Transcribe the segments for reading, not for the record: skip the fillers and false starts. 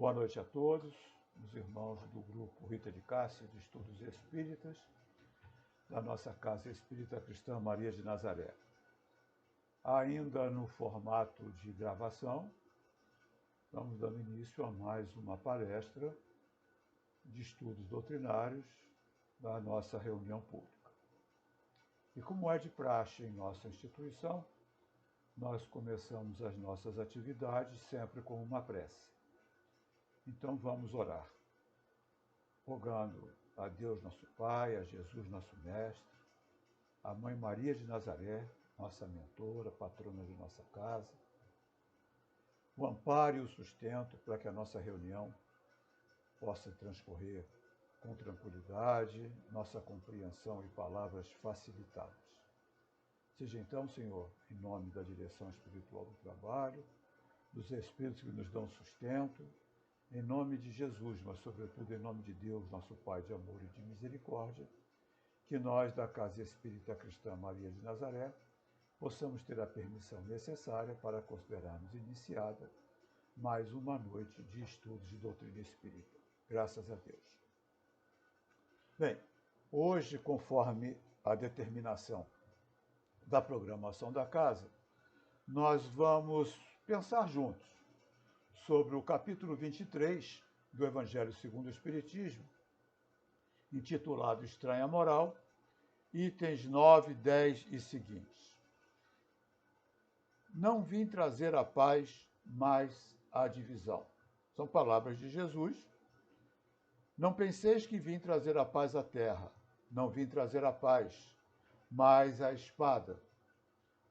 Boa noite a todos, os irmãos do grupo Rita de Cássia de Estudos Espíritas, da nossa Casa Espírita Cristã Maria de Nazaré. Ainda no formato de gravação, estamos dando início a mais uma palestra de estudos doutrinários da nossa reunião pública. E como é de praxe em nossa instituição, nós começamos as nossas atividades sempre com uma prece. Então vamos orar, rogando a Deus nosso Pai, a Jesus nosso Mestre, a Mãe Maria de Nazaré, nossa mentora, patrona de nossa casa, o amparo e o sustento para que a nossa reunião possa transcorrer com tranquilidade, nossa compreensão e palavras facilitadas. Seja então, Senhor, em nome da direção espiritual do trabalho, dos Espíritos que nos dão sustento, em nome de Jesus, mas sobretudo em nome de Deus, nosso Pai de amor e de misericórdia, que nós da Casa Espírita Cristã Maria de Nazaré possamos ter a permissão necessária para considerarmos iniciada mais uma noite de estudos de doutrina espírita. Graças a Deus. Bem, hoje, conforme a determinação da programação da casa, nós vamos pensar juntos sobre o capítulo 23 do Evangelho segundo o Espiritismo, intitulado Estranha Moral, itens 9, 10 e seguintes. Não vim trazer a paz, mas a divisão. São palavras de Jesus. Não penseis que vim trazer a paz à terra. Não vim trazer a paz, mas a espada.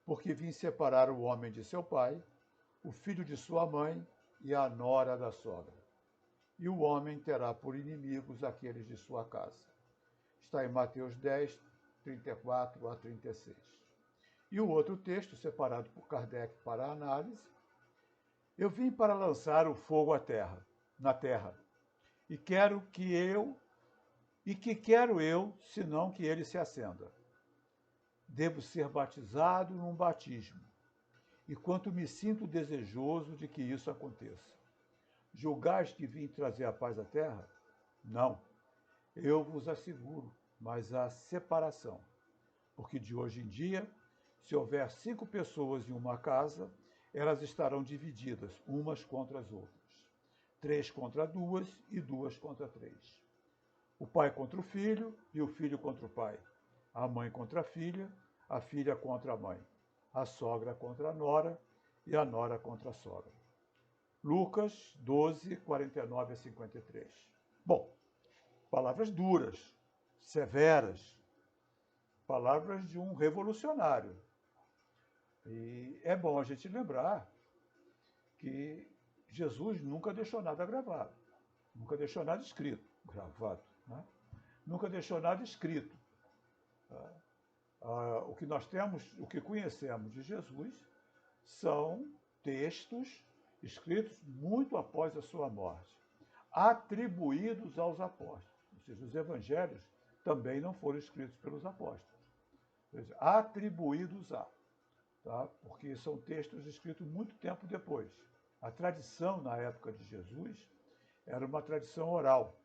Porque vim separar o homem de seu pai, o filho de sua mãe e a nora da sogra. E o homem terá por inimigos aqueles de sua casa. Está em Mateus 10, 34 a 36. E o outro texto, separado por Kardec para a análise: eu vim para lançar o fogo na terra, e quero eu, senão que ele se acenda. Devo ser batizado num batismo, e quanto me sinto desejoso de que isso aconteça. Julgais que vim trazer a paz à terra? Não, eu vos asseguro, mas a separação. Porque de hoje em dia, se houver 5 pessoas em uma casa, elas estarão divididas, umas contra as outras. 3 contra 2 e 2 contra 3. O pai contra o filho e o filho contra o pai. A mãe contra a filha contra a mãe. A sogra contra a nora e a nora contra a sogra. Lucas 12, 49 a 53. Bom, palavras duras, severas, palavras de um revolucionário. E é bom a gente lembrar que Jesus nunca deixou nada gravado, nunca deixou nada escrito, gravado, né? Nunca deixou nada escrito. O que nós temos, o que conhecemos de Jesus, são textos escritos muito após a sua morte, atribuídos aos apóstolos. Ou seja, os evangelhos também não foram escritos pelos apóstolos, atribuídos a, tá? Porque são textos escritos muito tempo depois. A tradição na época de Jesus era uma tradição oral.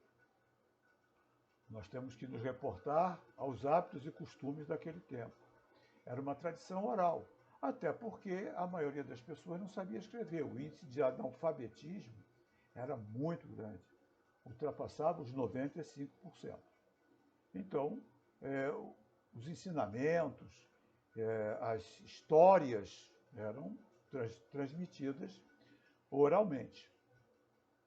Nós temos que nos reportar aos hábitos e costumes daquele tempo. Era uma tradição oral, até porque a maioria das pessoas não sabia escrever. O índice de analfabetismo era muito grande, ultrapassava os 95%. Então, os ensinamentos, as histórias eram transmitidas oralmente.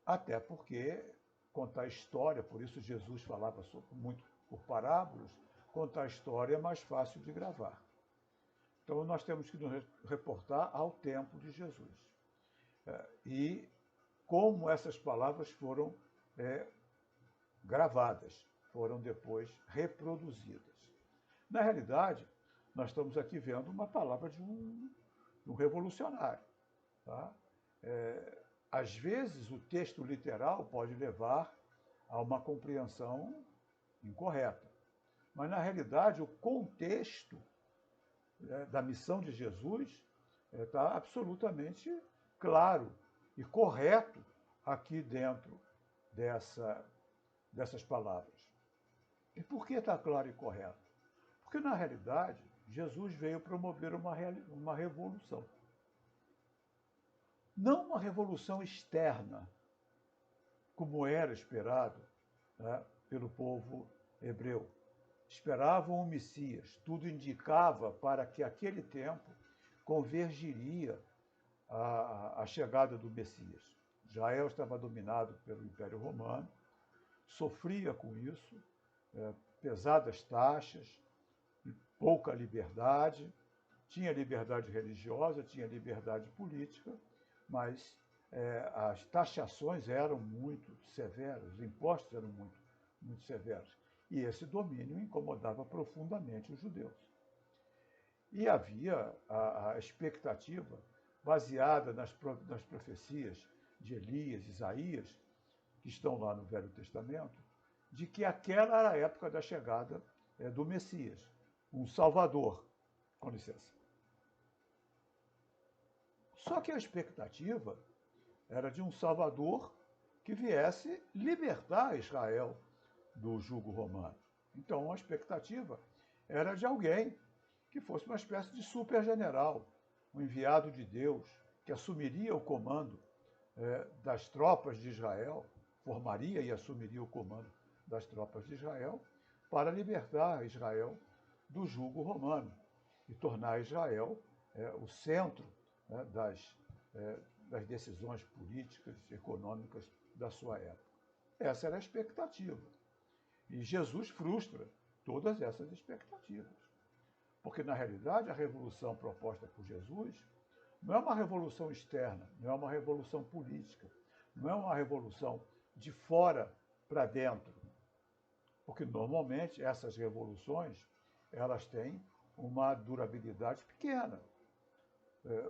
Até porque contar história, por isso Jesus falava muito por parábolas, contar história é mais fácil de gravar. Então nós temos que nos reportar ao tempo de Jesus. E como essas palavras foram gravadas, foram depois reproduzidas. Na realidade, nós estamos aqui vendo uma palavra de um revolucionário. Tá? Às vezes, o texto literal pode levar a uma compreensão incorreta. Mas, na realidade, o contexto da missão de Jesus está absolutamente claro e correto aqui dentro dessas palavras. E por que está claro e correto? Porque, na realidade, Jesus veio promover uma revolução. Não uma revolução externa, como era esperado, né, pelo povo hebreu. Esperavam o Messias. Tudo indicava para que aquele tempo convergiria a chegada do Messias. Israel estava dominado pelo Império Romano, sofria com isso, pesadas taxas, pouca liberdade, tinha liberdade religiosa, tinha liberdade política, mas as taxações eram muito severas, os impostos eram muito severos. E esse domínio incomodava profundamente os judeus. E havia a expectativa, baseada nas profecias de Elias, Isaías, que estão lá no Velho Testamento, de que aquela era a época da chegada do Messias, um Salvador, com licença. Só que a expectativa era de um Salvador que viesse libertar Israel do jugo romano. Então, a expectativa era de alguém que fosse uma espécie de super-general, um enviado de Deus, que assumiria o comando das tropas de Israel, formaria e assumiria o comando das tropas de Israel, para libertar Israel do jugo romano e tornar Israel o centro das decisões políticas e econômicas da sua época. Essa era a expectativa. E Jesus frustra todas essas expectativas. Porque, na realidade, a revolução proposta por Jesus não é uma revolução externa, não é uma revolução política, não é uma revolução de fora para dentro. Porque, normalmente, essas revoluções elas têm uma durabilidade pequena.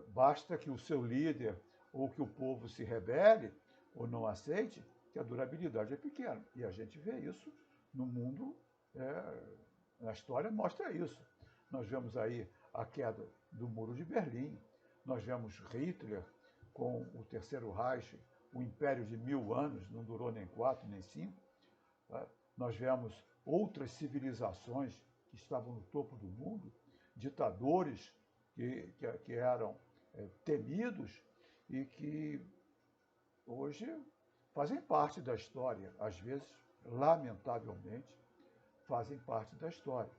Basta que o seu líder ou que o povo se rebele ou não aceite, que a durabilidade é pequena. E a gente vê isso no mundo, na história mostra isso. Nós vemos aí a queda do Muro de Berlim, nós vemos Hitler com o Terceiro Reich, o império de 1000 anos, não durou nem 4, nem 5. Nós vemos outras civilizações que estavam no topo do mundo, ditadores que eram temidos e que hoje fazem parte da história, às vezes, lamentavelmente, fazem parte da história.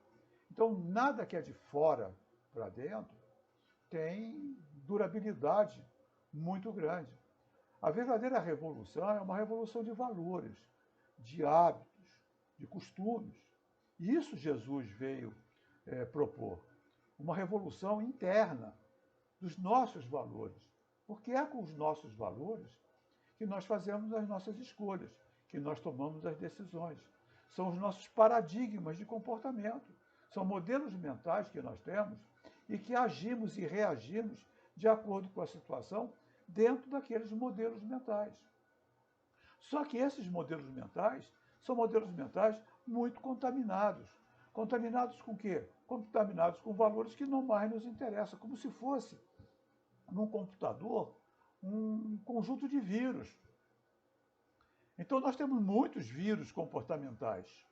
Então, nada que é de fora para dentro tem durabilidade muito grande. A verdadeira revolução é uma revolução de valores, de hábitos, de costumes. E isso Jesus veio propor. Uma revolução interna dos nossos valores. Porque é com os nossos valores que nós fazemos as nossas escolhas, que nós tomamos as decisões. São os nossos paradigmas de comportamento. São modelos mentais que nós temos e que agimos e reagimos de acordo com a situação dentro daqueles modelos mentais. Só que esses modelos mentais são modelos mentais muito contaminados. Contaminados com o quê? Contaminados com valores que não mais nos interessam, como se fosse, num computador, um conjunto de vírus. Então, nós temos muitos vírus comportamentais.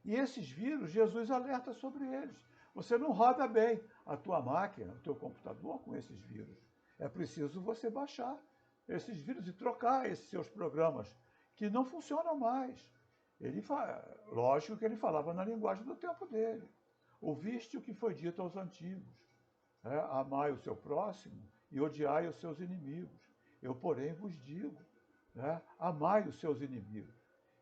E esses vírus, Jesus alerta sobre eles. Você não roda bem a tua máquina, o teu computador com esses vírus. É preciso você baixar esses vírus e trocar esses seus programas que não funcionam mais. Lógico que ele falava na linguagem do tempo dele. Ouviste o que foi dito aos antigos. Amai o seu próximo e odiai os seus inimigos. Eu, porém, vos digo, amai os seus inimigos.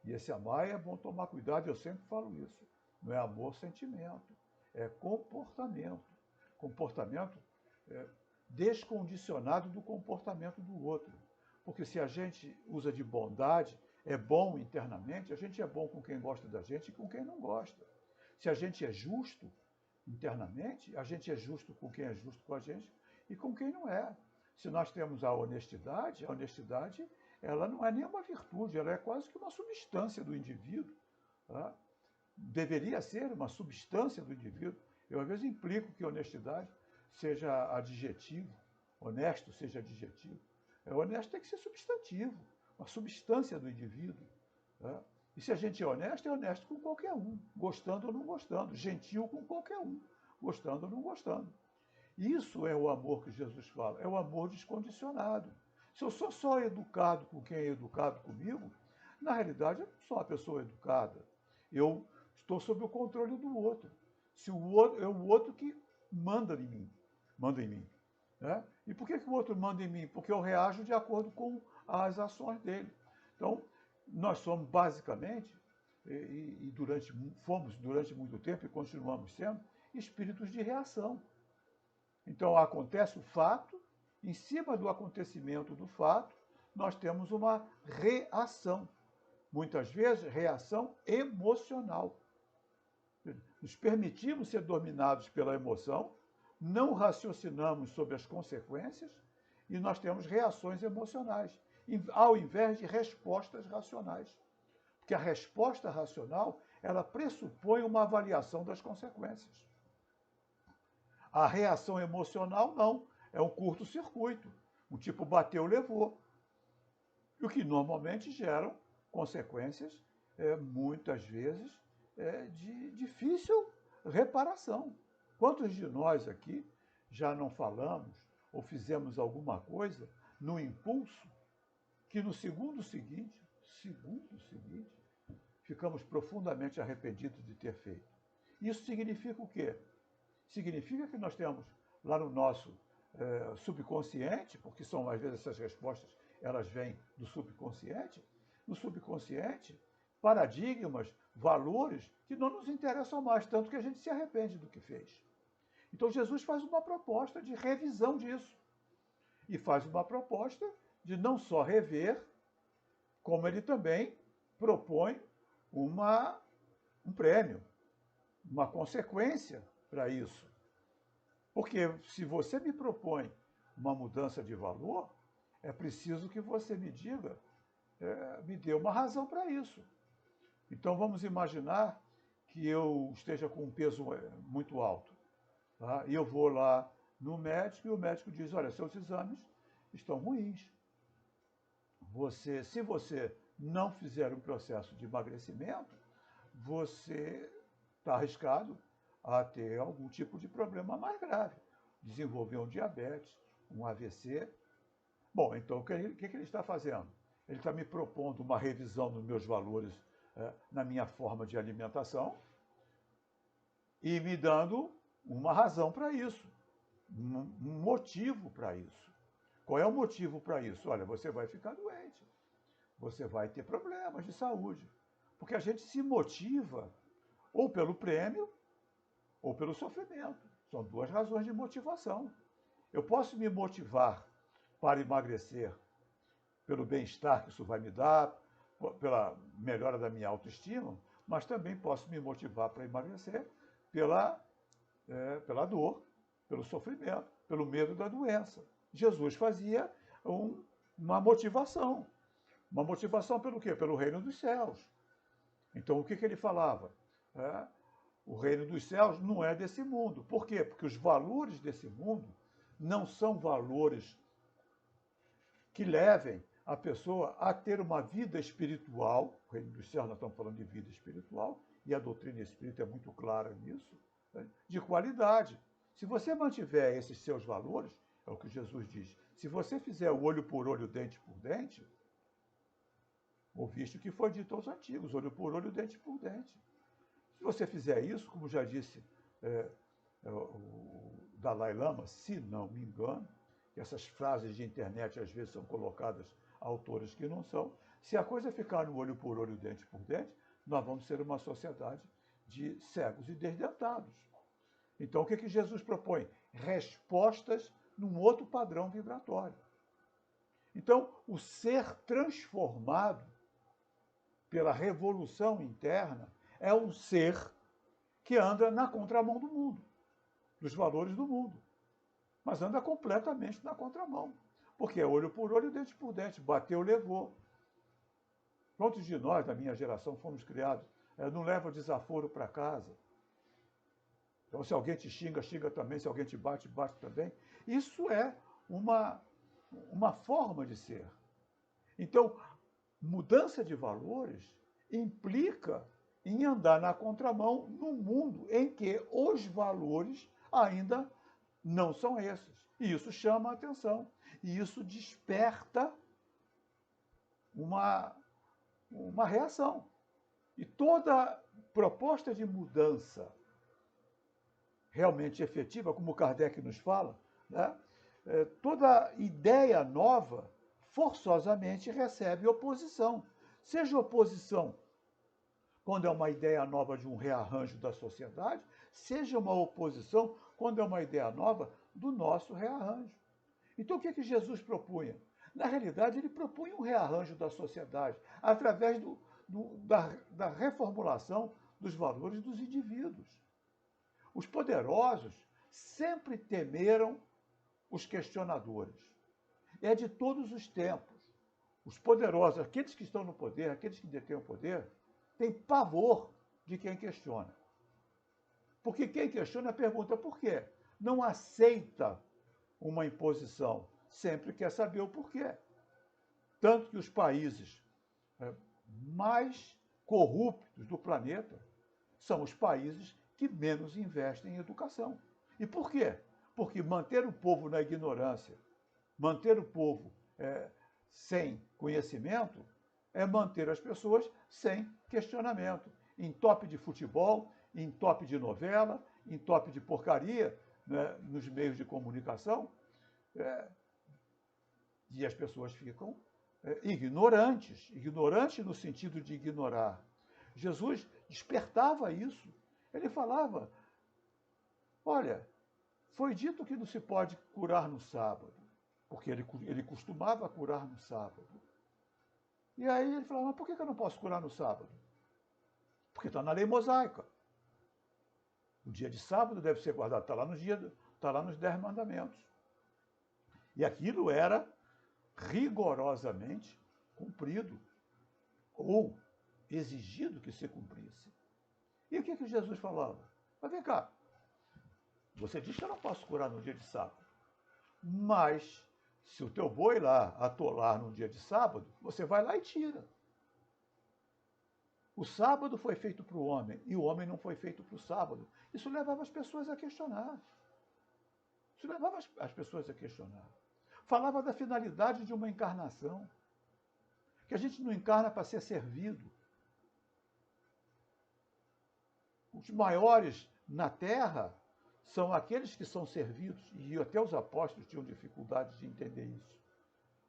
E esse amar é bom tomar cuidado, eu sempre falo isso. Não é amor, sentimento. É comportamento. Comportamento descondicionado do comportamento do outro. Porque se a gente usa de bondade, é bom internamente, a gente é bom com quem gosta da gente e com quem não gosta. Se a gente é justo internamente, a gente é justo com quem é justo com a gente e com quem não é. Se nós temos a honestidade ela não é nem uma virtude, ela é quase que uma substância do indivíduo. Tá? Deveria ser uma substância do indivíduo. Eu, às vezes, implico que honestidade seja adjetivo, honesto seja adjetivo. Honesto tem que ser substantivo, uma substância do indivíduo. Né? E se a gente é honesto com qualquer um, gostando ou não gostando, gentil com qualquer um, gostando ou não gostando. Isso é o amor que Jesus fala, é o amor descondicionado. Se eu sou só educado com quem é educado comigo, na realidade eu não sou uma pessoa educada. Eu estou sob o controle do outro. Se o outro é o outro que manda em mim, manda em mim. Né? E por que o outro manda em mim? Porque eu reajo de acordo com as ações dele. Então, nós somos basicamente, fomos durante muito tempo e continuamos sendo, espíritos de reação. Então, acontece o fato, em cima do acontecimento do fato, nós temos uma reação. Muitas vezes, reação emocional. Nos permitimos ser dominados pela emoção, não raciocinamos sobre as consequências e nós temos reações emocionais, ao invés de respostas racionais. Porque a resposta racional, ela pressupõe uma avaliação das consequências. A reação emocional, não. É um curto-circuito. Um tipo bateu, levou. E o que normalmente geram consequências, muitas vezes, de difícil reparação. Quantos de nós aqui já não falamos ou fizemos alguma coisa no impulso que no segundo seguinte, ficamos profundamente arrependidos de ter feito? Isso significa o quê? Significa que nós temos lá no nosso subconsciente, porque são às vezes essas respostas, elas vêm do subconsciente, no subconsciente, paradigmas, valores que não nos interessam mais, tanto que a gente se arrepende do que fez. Então Jesus faz uma proposta de revisão disso. E faz uma proposta de não só rever, como ele também propõe um prêmio, uma consequência para isso. Porque se você me propõe uma mudança de valor, é preciso que você me diga, me dê uma razão para isso. Então vamos imaginar que eu esteja com um peso muito alto. Tá? E eu vou lá no médico e o médico diz, olha, seus exames estão ruins. Se você não fizer um processo de emagrecimento, você está arriscado a ter algum tipo de problema mais grave. Desenvolver um diabetes, um AVC. Bom, então o que ele está fazendo? Ele está me propondo uma revisão dos meus valores na minha forma de alimentação e me dando uma razão para isso, um motivo para isso. Qual é o motivo para isso? Olha, você vai ficar doente, você vai ter problemas de saúde, porque a gente se motiva ou pelo prêmio ou pelo sofrimento. São duas razões de motivação. Eu posso me motivar para emagrecer pelo bem-estar que isso vai me dar, pela melhora da minha autoestima, mas também posso me motivar para emagrecer pela dor, pelo sofrimento, pelo medo da doença. Jesus fazia uma motivação. Uma motivação pelo quê? Pelo reino dos céus. Então, o que ele falava? O reino dos céus não é desse mundo. Por quê? Porque os valores desse mundo não são valores que levem a pessoa a ter uma vida espiritual. O reino dos céus, nós estamos falando de vida espiritual, e a doutrina espírita é muito clara nisso, né? De qualidade. Se você mantiver esses seus valores, é o que Jesus diz, se você fizer o olho por olho, dente por dente, ouviste o que foi dito aos antigos, olho por olho, dente por dente. Se você fizer isso, como já disse o Dalai Lama, se não me engano, que essas frases de internet às vezes são colocadas a autores que não são, se a coisa ficar no olho por olho, dente por dente, nós vamos ser uma sociedade de cegos e desdentados. Então, o que Jesus propõe? Respostas num outro padrão vibratório. Então, o ser transformado pela revolução interna é um ser que anda na contramão do mundo, dos valores do mundo, mas anda completamente na contramão, porque é olho por olho, dente por dente, bateu, levou. Quantos de nós, da minha geração, fomos criados, não leva desaforo para casa? Então, se alguém te xinga, xinga também, se alguém te bate, bate também. Isso é uma uma forma de ser. Então, mudança de valores implica em andar na contramão num mundo em que os valores ainda não são esses. E isso chama a atenção. E isso desperta uma reação. E toda proposta de mudança realmente efetiva, como Kardec nos fala, né? Toda ideia nova forçosamente recebe oposição. Seja oposição quando é uma ideia nova de um rearranjo da sociedade, seja uma oposição quando é uma ideia nova do nosso rearranjo. Então, o que Jesus propunha? Na realidade, ele propunha um rearranjo da sociedade através da reformulação dos valores dos indivíduos. Os poderosos sempre temeram os questionadores. É de todos os tempos. Os poderosos, aqueles que estão no poder, aqueles que detêm o poder, têm pavor de quem questiona. Porque quem questiona pergunta por quê? Não aceita uma imposição, sempre quer saber o porquê. Tanto que os países mais corruptos do planeta são os países que menos investem em educação. E por quê? Porque manter o povo na ignorância, manter o povo sem conhecimento, é manter as pessoas sem questionamento. Em top de futebol, em top de novela, em top de porcaria, né, nos meios de comunicação, e as pessoas ficam ignorantes no sentido de ignorar. Jesus despertava isso. Ele falava, olha, foi dito que não se pode curar no sábado, porque ele costumava curar no sábado. E aí ele falava, mas por que eu não posso curar no sábado? Porque está na lei mosaica. O dia de sábado deve ser guardado, está lá nos 10 mandamentos. E aquilo era rigorosamente cumprido, ou exigido que se cumprisse. E o que Jesus falava? Mas vem cá, você diz que eu não posso curar no dia de sábado, mas se o teu boi lá atolar no dia de sábado, você vai lá e tira. O sábado foi feito para o homem e o homem não foi feito para o sábado. Isso levava as pessoas a questionar. Isso levava as pessoas a questionar. Falava da finalidade de uma encarnação. Que a gente não encarna para ser servido. Os maiores na Terra são aqueles que são servidos. E até os apóstolos tinham dificuldade de entender isso.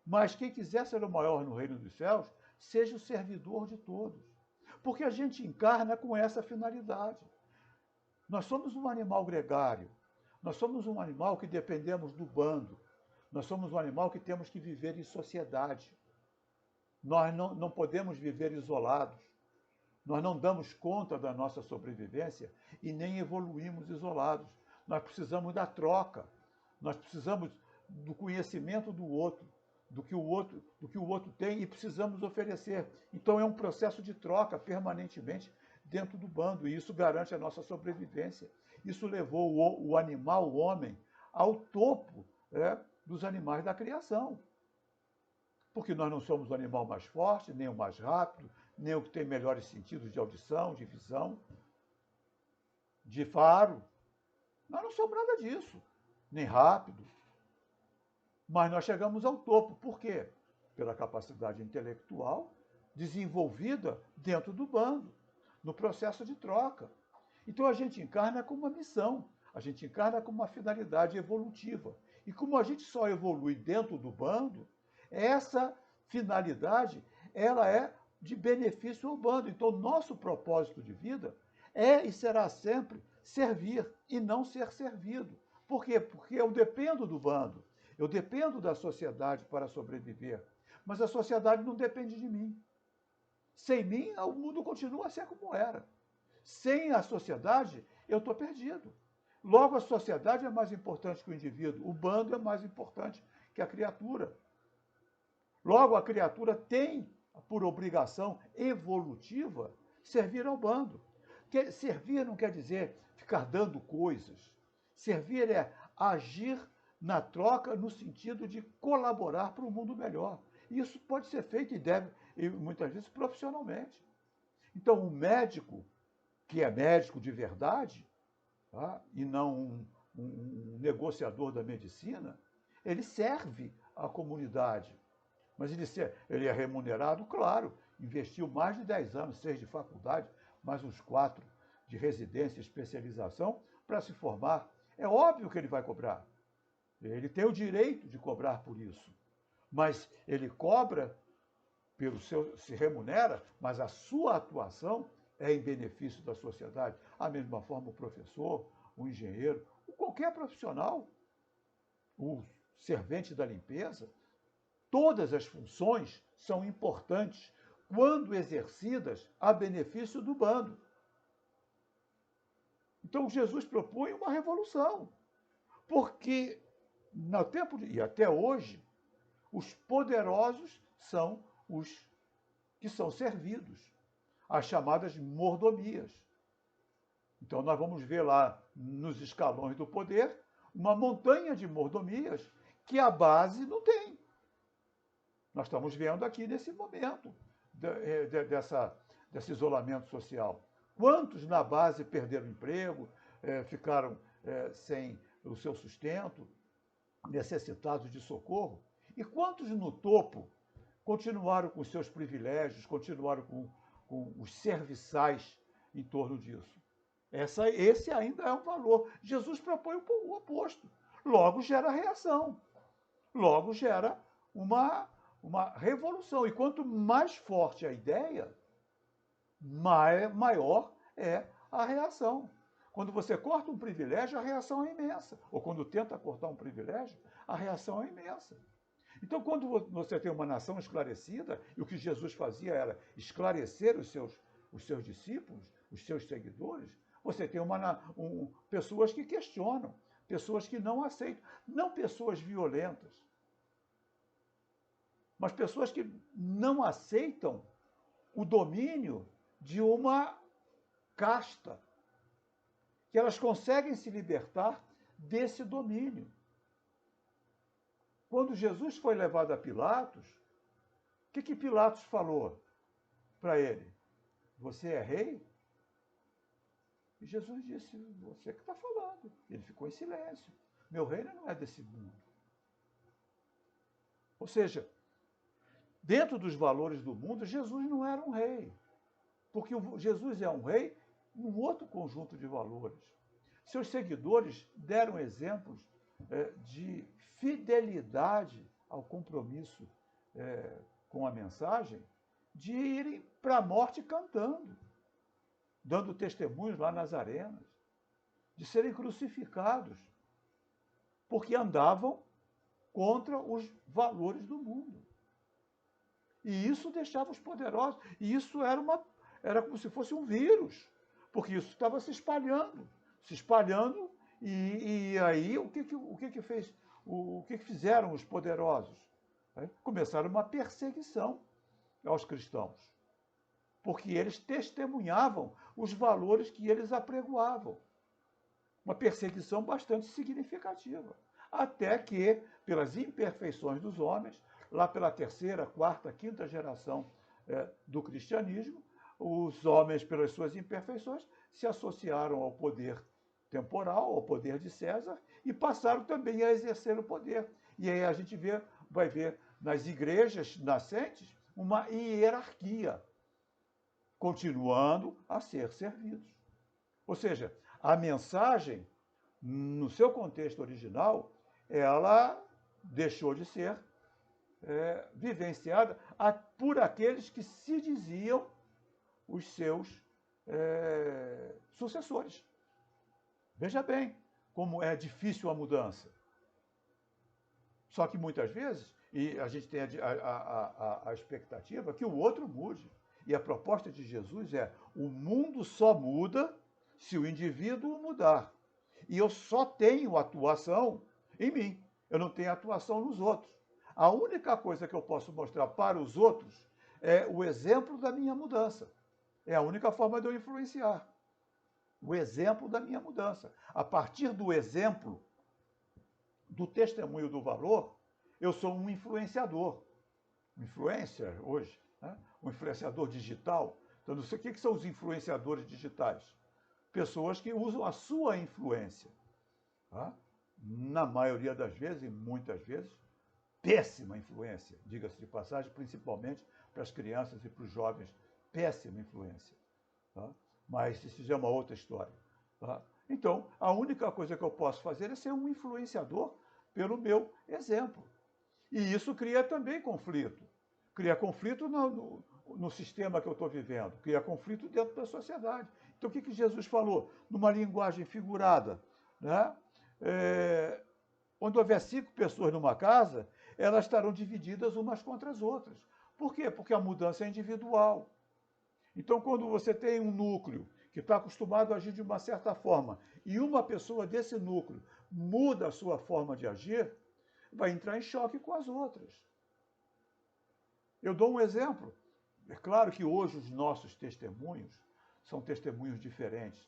Mas quem quiser ser o maior no reino dos céus, seja o servidor de todos. Porque a gente encarna com essa finalidade. Nós somos um animal gregário. Nós somos um animal que dependemos do bando. Nós somos um animal que temos que viver em sociedade. Nós não podemos viver isolados. Nós não damos conta da nossa sobrevivência e nem evoluímos isolados. Nós precisamos da troca. Nós precisamos do conhecimento do outro, do que o outro tem e precisamos oferecer. Então é um processo de troca permanentemente dentro do bando e isso garante a nossa sobrevivência. Isso levou o animal, o homem, ao topo dos animais da criação. Porque nós não somos o animal mais forte, nem o mais rápido, nem o que tem melhores sentidos de audição, de visão, de faro. Nós não somos nada disso, nem rápido. Mas nós chegamos ao topo. Por quê? Pela capacidade intelectual desenvolvida dentro do bando, no processo de troca. Então a gente encarna com uma missão, a gente encarna com uma finalidade evolutiva. E como a gente só evolui dentro do bando, essa finalidade ela é de benefício ao bando. Então nosso propósito de vida é e será sempre servir e não ser servido. Por quê? Porque eu dependo do bando. Eu dependo da sociedade para sobreviver, mas a sociedade não depende de mim. Sem mim, o mundo continua a ser como era. Sem a sociedade, eu estou perdido. Logo, a sociedade é mais importante que o indivíduo. O bando é mais importante que a criatura. Logo, a criatura tem, por obrigação evolutiva, servir ao bando. Servir não quer dizer ficar dando coisas. Servir é agir na troca no sentido de colaborar para um mundo melhor. Isso pode ser feito e deve, e muitas vezes profissionalmente. Então, o médico, que é médico de verdade, tá? E não um negociador da medicina, ele serve à comunidade. Mas ele é remunerado, claro, investiu mais de 10 anos, 6 de faculdade, mais uns 4 de residência e especialização para se formar. É óbvio que ele vai cobrar. Ele tem o direito de cobrar por isso. Mas ele cobra, se remunera, mas a sua atuação é em benefício da sociedade. Da mesma forma, o professor, o engenheiro, qualquer profissional, o servente da limpeza, todas as funções são importantes quando exercidas a benefício do bando. Então, Jesus propõe uma revolução, porque no tempo e até hoje, os poderosos são os que são servidos, as chamadas mordomias. Então, nós vamos ver lá nos escalões do poder uma montanha de mordomias que a base não tem. Nós estamos vendo aqui nesse momento desse isolamento social. Quantos na base perderam emprego, ficaram sem o seu sustento, necessitados de socorro? E quantos no topo continuaram com seus privilégios, continuaram com os serviçais em torno disso? Esse ainda é um valor. Jesus propõe o oposto. Logo gera reação. Logo gera uma revolução. E quanto mais forte a ideia, maior é a reação. Quando você corta um privilégio, a reação é imensa. Ou quando tenta cortar um privilégio, a reação é imensa. Então, quando você tem uma nação esclarecida, e o que Jesus fazia era esclarecer os seus discípulos, os seus seguidores, você tem pessoas que questionam, pessoas que não aceitam, não pessoas violentas, mas pessoas que não aceitam o domínio de uma casta, que elas conseguem se libertar desse domínio. Quando Jesus foi levado a Pilatos, o que Pilatos falou para ele? Você é rei? E Jesus disse, você que está falando. Ele ficou em silêncio. Meu reino não é desse mundo. Ou seja, dentro dos valores do mundo, Jesus não era um rei. Porque Jesus é um rei num outro conjunto de valores. Seus seguidores deram exemplos de fidelidade ao compromisso com a mensagem, de irem para a morte cantando, dando testemunhos lá nas arenas, de serem crucificados, porque andavam contra os valores do mundo. E isso deixava os poderosos, e isso era como se fosse um vírus, porque isso estava se espalhando, e aí o que fizeram os poderosos? Começaram uma perseguição aos cristãos, porque eles testemunhavam os valores que eles apregoavam. Uma perseguição bastante significativa. Até que, pelas imperfeições dos homens, lá pela terceira, quarta, quinta geração do cristianismo, os homens, pelas suas imperfeições, se associaram ao poder temporal, ao poder de César, e passaram também a exercer o poder. E aí a gente vai ver nas igrejas nascentes uma hierarquia, continuando a ser servidos. Ou seja, a mensagem, no seu contexto original, ela deixou de ser vivenciada por aqueles que se diziam os seus sucessores. Veja bem como é difícil a mudança. Só que muitas vezes, e a gente tem a expectativa que o outro mude. E a proposta de Jesus é: o mundo só muda se o indivíduo mudar. E eu só tenho atuação em mim. Eu não tenho atuação nos outros. A única coisa que eu posso mostrar para os outros é o exemplo da minha mudança. É a única forma de eu influenciar. O exemplo da minha mudança. A partir do exemplo, do testemunho do valor, eu sou um influenciador. Um influencer hoje, né? Um influenciador digital. Então, não sei o que são os influenciadores digitais. Pessoas que usam a sua influência. Tá? Na maioria das vezes, e muitas vezes, péssima influência, diga-se de passagem, principalmente para as crianças e para os jovens, péssima influência. Tá? Mas isso já é uma outra história. Tá? Então, a única coisa que eu posso fazer é ser um influenciador pelo meu exemplo. E isso cria também conflito. Cria conflito no sistema que eu estou vivendo, cria conflito dentro da sociedade. Então, o que Jesus falou? Numa linguagem figurada, né? Quando houver 5 pessoas numa casa, elas estarão divididas umas contra as outras. Por quê? Porque a mudança é individual. Então, quando você tem um núcleo que está acostumado a agir de uma certa forma e uma pessoa desse núcleo muda a sua forma de agir, vai entrar em choque com as outras. Eu dou um exemplo. É claro que hoje os nossos testemunhos são testemunhos diferentes,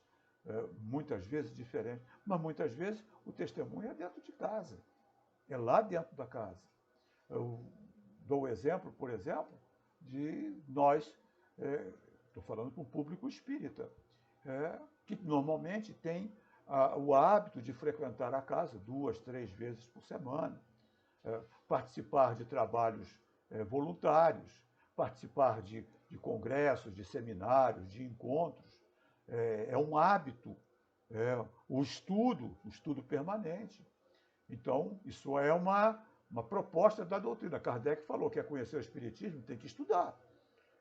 muitas vezes diferentes, mas muitas vezes o testemunho é dentro de casa, é lá dentro da casa. Eu dou o exemplo, por exemplo, de nós, estou falando com o público espírita, que normalmente tem o hábito de frequentar a casa 2, 3 vezes por semana, participar de trabalhos voluntários, participar de congressos, de seminários, de encontros. É um hábito, o estudo permanente. Então, isso é uma proposta da doutrina. Kardec falou que quer conhecer o Espiritismo, tem que estudar.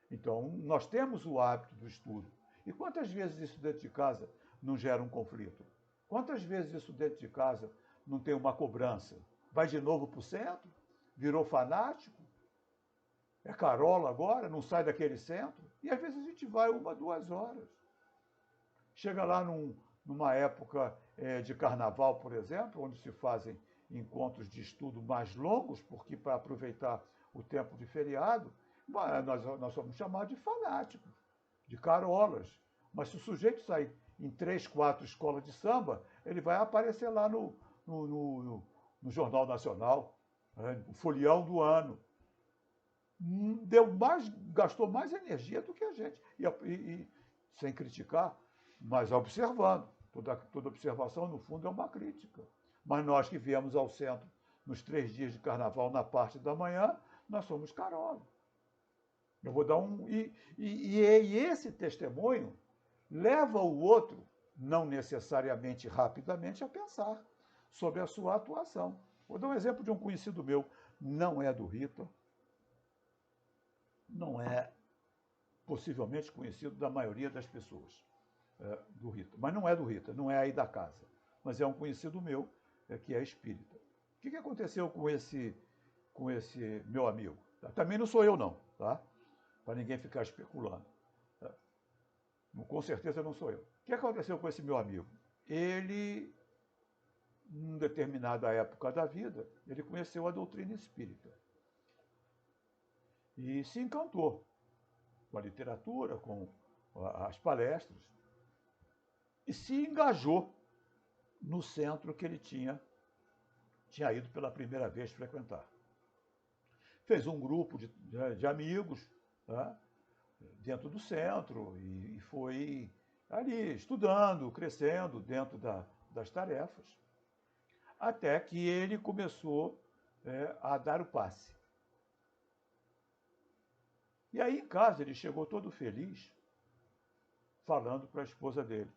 Então, nós temos o hábito do estudo. E quantas vezes isso dentro de casa não gera um conflito? Quantas vezes isso dentro de casa não tem uma cobrança? Vai de novo para o centro? Virou fanático? É carola agora? Não sai daquele centro? E às vezes a gente vai 1, 2 horas. Chega lá numa época de carnaval, por exemplo, onde se fazem encontros de estudo mais longos, porque para aproveitar o tempo de feriado, nós somos chamados de fanáticos, de carolas. Mas se o sujeito sair em 3, 4 escolas de samba, ele vai aparecer lá no Jornal Nacional, o folião do ano. Gastou mais energia do que a gente. E sem criticar, mas observando. Toda observação, no fundo, é uma crítica. Mas nós que viemos ao centro nos 3 dias de carnaval, na parte da manhã, nós somos carola. Eu vou dar e esse testemunho leva o outro, não necessariamente rapidamente, a pensar sobre a sua atuação. Vou dar um exemplo de um conhecido meu, não é do Rita, não é possivelmente conhecido da maioria das pessoas do Rita, mas não é do Rita, não é aí da casa, mas é um conhecido meu que é espírita. O que aconteceu com esse meu amigo? Também não sou eu não, tá? Para ninguém ficar especulando. Tá? Com certeza não sou eu. O que aconteceu com esse meu amigo? Ele, em determinada época da vida, ele conheceu a doutrina espírita. E se encantou com a literatura, com as palestras, e se engajou no centro que ele tinha ido pela primeira vez frequentar. Fez um grupo de amigos, tá, dentro do centro e foi ali estudando, crescendo dentro das tarefas, até que ele começou a dar o passe. E aí em casa ele chegou todo feliz, falando para a esposa dele: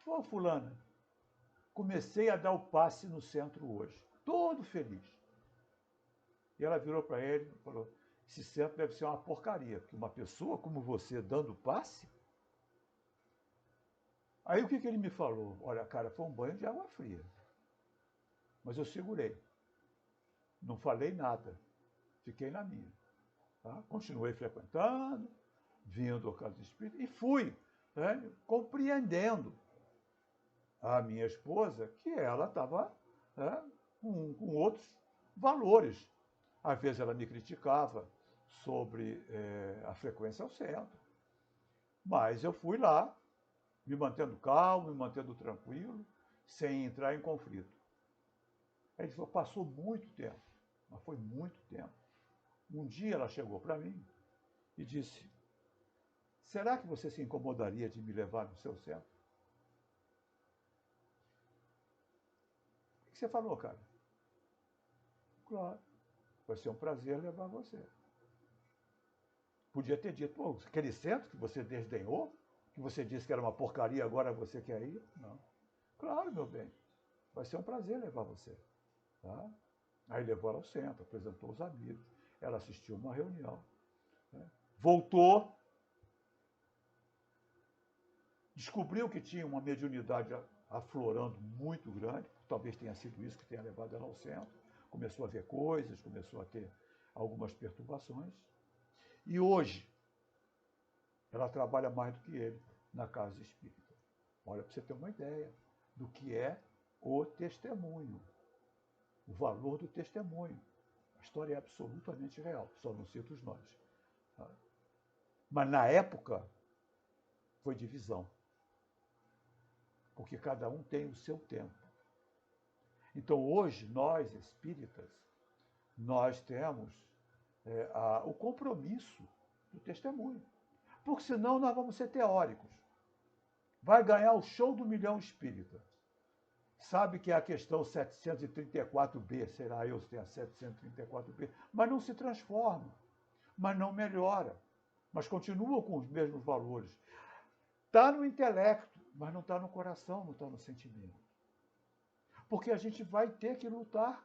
"Ô, fulana, comecei a dar o passe no centro hoje, todo feliz." E ela virou para ele e falou: "Esse centro deve ser uma porcaria, porque uma pessoa como você dando passe." Aí o que ele me falou? Olha, cara, foi um banho de água fria. Mas eu segurei. Não falei nada. Fiquei na minha. Tá? Continuei frequentando, vindo ao Casa Espírita e fui compreendendo a minha esposa que ela estava com outros valores. Às vezes ela me criticava sobre a frequência ao centro. Mas eu fui lá, me mantendo calmo, me mantendo tranquilo, sem entrar em conflito. Aí ele falou, passou muito tempo, mas foi muito tempo. Um dia ela chegou para mim e disse, será que você se incomodaria de me levar no seu centro? O que você falou, cara? Claro, vai ser um prazer levar você. Podia ter dito, pô, aquele centro que você desdenhou, que você disse que era uma porcaria, agora você quer ir? Não. Claro, meu bem, vai ser um prazer levar você. Tá? Aí levou ela ao centro, apresentou os amigos, ela assistiu uma reunião, né? Voltou, descobriu que tinha uma mediunidade aflorando muito grande, talvez tenha sido isso que tenha levado ela ao centro, começou a ver coisas, começou a ter algumas perturbações, e hoje ela trabalha mais do que ele na casa espírita. Olha, para você ter uma ideia do que é o testemunho, o valor do testemunho. A história é absolutamente real, só não cito os nomes. Tá? Mas na época foi divisão, porque cada um tem o seu tempo. Então hoje, nós espíritas, nós temos o compromisso do testemunho. Porque senão nós vamos ser teóricos. Vai ganhar o show do milhão espírita. Sabe que é a questão 734B, será eu se tem a 734B, mas não se transforma, mas não melhora, mas continua com os mesmos valores. Está no intelecto, mas não está no coração, não está no sentimento. Porque a gente vai ter que lutar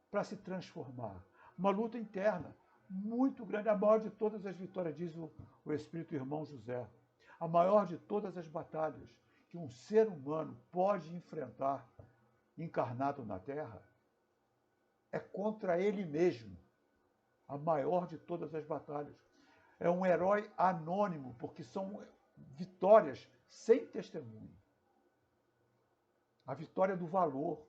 para se transformar. Uma luta interna muito grande, a maior de todas as vitórias, diz o Espírito Irmão José. A maior de todas as batalhas que um ser humano pode enfrentar encarnado na Terra é contra ele mesmo. A maior de todas as batalhas. É um herói anônimo, porque são vitórias sem testemunho. A vitória do valor.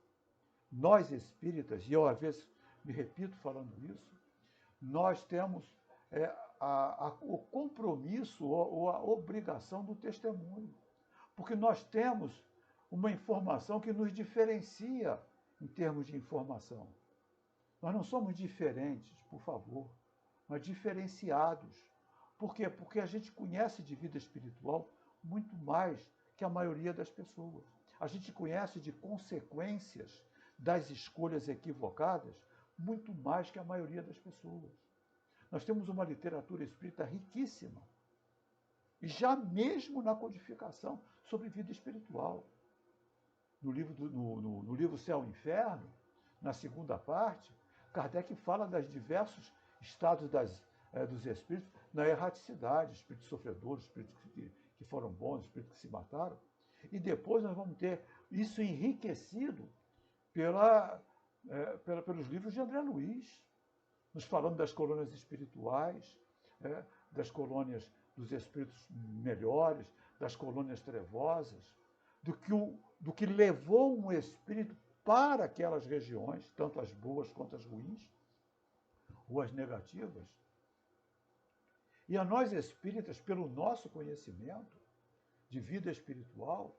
Nós espíritas, e eu às vezes me repito falando isso, nós temos o compromisso ou a obrigação do testemunho. Porque nós temos uma informação que nos diferencia em termos de informação. Nós não somos diferentes, por favor, mas diferenciados. Por quê? Porque a gente conhece de vida espiritual muito mais que a maioria das pessoas. A gente conhece de consequências das escolhas equivocadas muito mais que a maioria das pessoas. Nós temos uma literatura espírita riquíssima, e já mesmo na codificação sobre vida espiritual. No livro Céu e Inferno, na segunda parte, Kardec fala dos diversos estados dos espíritos na erraticidade, espíritos sofredores, espíritos que foram bons, espíritos que se mataram. E depois nós vamos ter isso enriquecido pelos livros de André Luiz, nos falando das colônias espirituais, das colônias dos espíritos melhores, das colônias trevosas, do que levou um espírito para aquelas regiões, tanto as boas quanto as ruins, ou as negativas. E a nós espíritas, pelo nosso conhecimento de vida espiritual,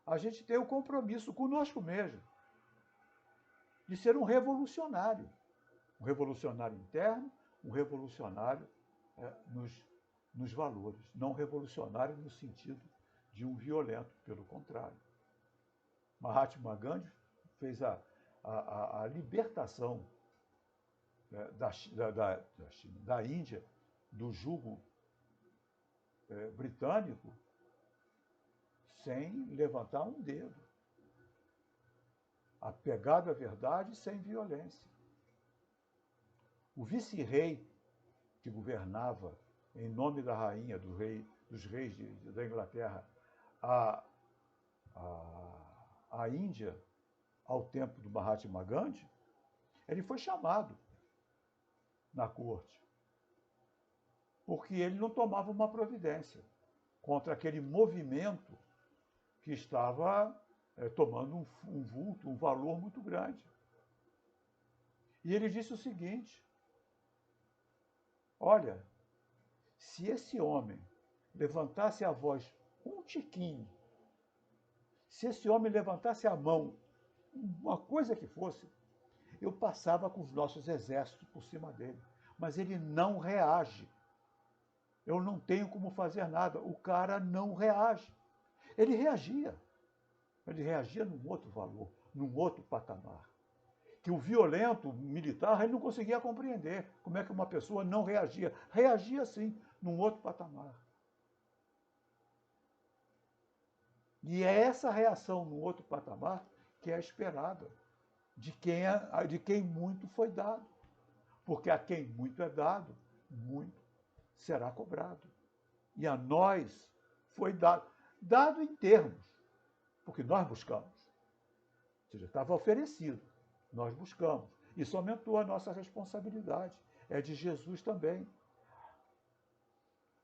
a gente tem o compromisso conosco mesmo de ser um revolucionário interno, um revolucionário nos valores, não revolucionário no sentido de um violento, pelo contrário. Mahatma Gandhi fez a libertação da Índia do jugo britânico sem levantar um dedo, apegado à verdade sem violência. O vice-rei que governava em nome da rainha, dos reis da Inglaterra, a Índia, ao tempo do Mahatma Gandhi, ele foi chamado na corte, porque ele não tomava uma providência contra aquele movimento que estava tomando um vulto, um valor muito grande. E ele disse o seguinte: olha, se esse homem levantasse a voz um tiquinho, se esse homem levantasse a mão, uma coisa que fosse, eu passava com os nossos exércitos por cima dele. Mas ele não reage. Eu não tenho como fazer nada. O cara não reage. Ele reagia. Ele reagia num outro valor, num outro patamar. Que o violento militar ele não conseguia compreender como é que uma pessoa não reagia. Reagia sim, num outro patamar. E é essa reação num outro patamar que é esperada de quem muito foi dado. Porque a quem muito é dado, muito será cobrado. E a nós foi dado. Dado em termos, porque nós buscamos. Ou seja, estava oferecido. Nós buscamos. Isso aumentou a nossa responsabilidade. É de Jesus também.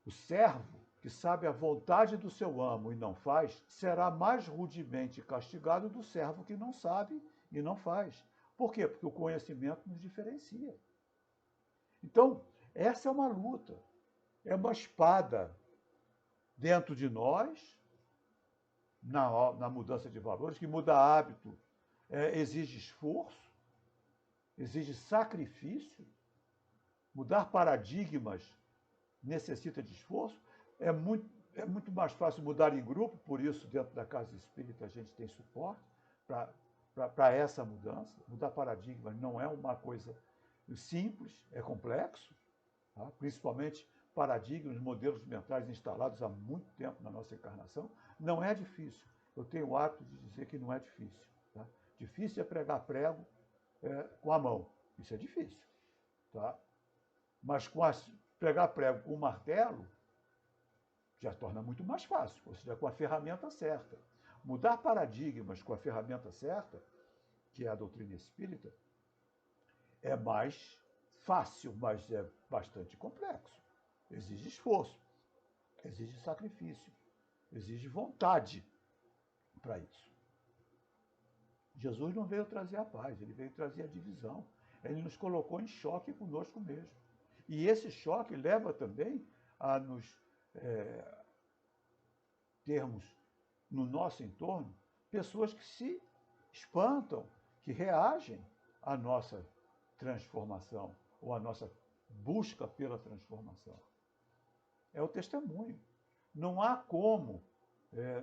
O servo que sabe a vontade do seu amo e não faz, será mais rudemente castigado do servo que não sabe e não faz. Por quê? Porque o conhecimento nos diferencia. Então, essa é uma luta. É uma espada dentro de nós, na mudança de valores, que muda hábito, exige esforço, exige sacrifício. Mudar paradigmas necessita de esforço. É muito mais fácil mudar em grupo, por isso, dentro da Casa Espírita, a gente tem suporte para essa mudança. Mudar paradigmas não é uma coisa simples, é complexo, tá? Principalmente paradigmas, modelos mentais instalados há muito tempo na nossa encarnação. Não é difícil. Eu tenho o hábito de dizer que não é difícil. Tá? Difícil é pregar prego com a mão. Isso é difícil. Tá? Mas pregar prego com o martelo já torna muito mais fácil, ou seja, com a ferramenta certa. Mudar paradigmas com a ferramenta certa, que é a doutrina espírita, é mais fácil, mas é bastante complexo. Exige esforço, exige sacrifício, exige vontade para isso. Jesus não veio trazer a paz, ele veio trazer a divisão. Ele nos colocou em choque conosco mesmo. E esse choque leva também a nos termos no nosso entorno pessoas que se espantam, que reagem à nossa transformação ou à nossa busca pela transformação. É o testemunho. Não há como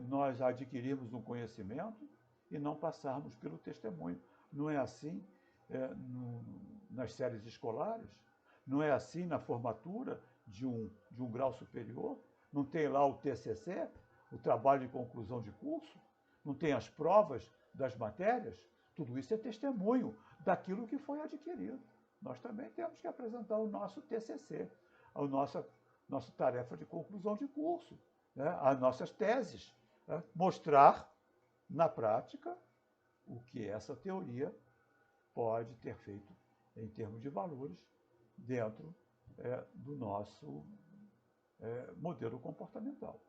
nós adquirirmos um conhecimento e não passarmos pelo testemunho. Não é assim nas séries escolares, não é assim na formatura de um grau superior, não tem lá o TCC, o trabalho de conclusão de curso, não tem as provas das matérias, tudo isso é testemunho daquilo que foi adquirido. Nós também temos que apresentar o nosso TCC, a nossa tarefa de conclusão de curso, né? As nossas teses, né? Mostrar na prática o que essa teoria pode ter feito em termos de valores dentro do nosso modelo comportamental.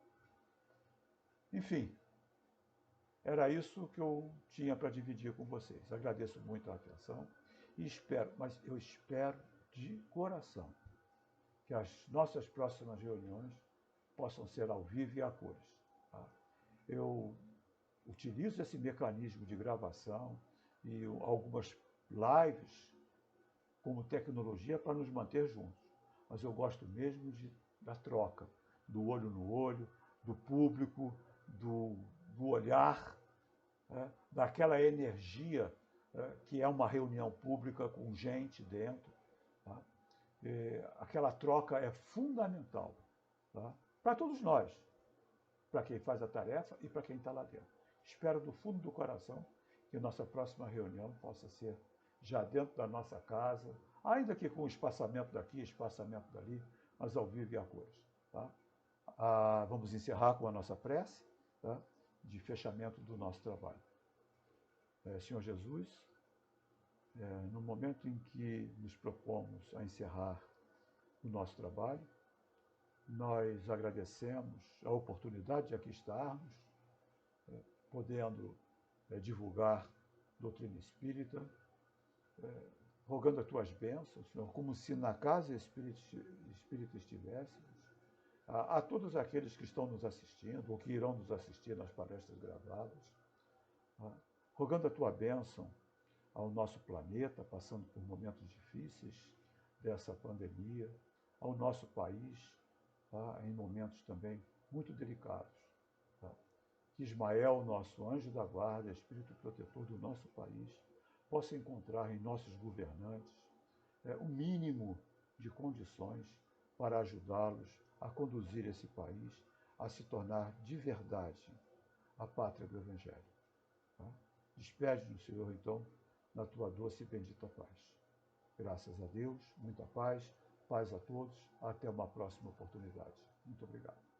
Enfim, era isso que eu tinha para dividir com vocês. Agradeço muito a atenção e mas eu espero de coração que as nossas próximas reuniões possam ser ao vivo e a cores. Tá? Eu utilizo esse mecanismo de gravação e algumas lives como tecnologia para nos manter juntos. Mas eu gosto mesmo da troca, do olho no olho, do público, do olhar, daquela energia que é uma reunião pública com gente dentro. Tá? Aquela troca é fundamental, tá? Para todos nós, para quem faz a tarefa e para quem está lá dentro. Espero do fundo do coração que nossa próxima reunião possa ser já dentro da nossa casa, ainda que com espaçamento daqui, espaçamento dali, mas ao vivo e a cores. Tá? Vamos encerrar com a nossa prece, tá? De fechamento do nosso trabalho. Senhor Jesus, no momento em que nos propomos a encerrar o nosso trabalho, nós agradecemos a oportunidade de aqui estarmos, podendo divulgar doutrina espírita, rogando as tuas bênçãos, Senhor, como se na casa espírita estivéssemos, a todos aqueles que estão nos assistindo ou que irão nos assistir nas palestras gravadas, rogando a tua bênção ao nosso planeta, passando por momentos difíceis dessa pandemia, ao nosso país, tá? Em momentos também muito delicados. Tá? Que Ismael, nosso anjo da guarda, espírito protetor do nosso país, possa encontrar em nossos governantes o mínimo de condições para ajudá-los a conduzir esse país a se tornar de verdade a pátria do Evangelho. Tá? Despede-nos, Senhor, então, na tua doce e bendita paz. Graças a Deus, muita paz, paz a todos, até uma próxima oportunidade. Muito obrigado.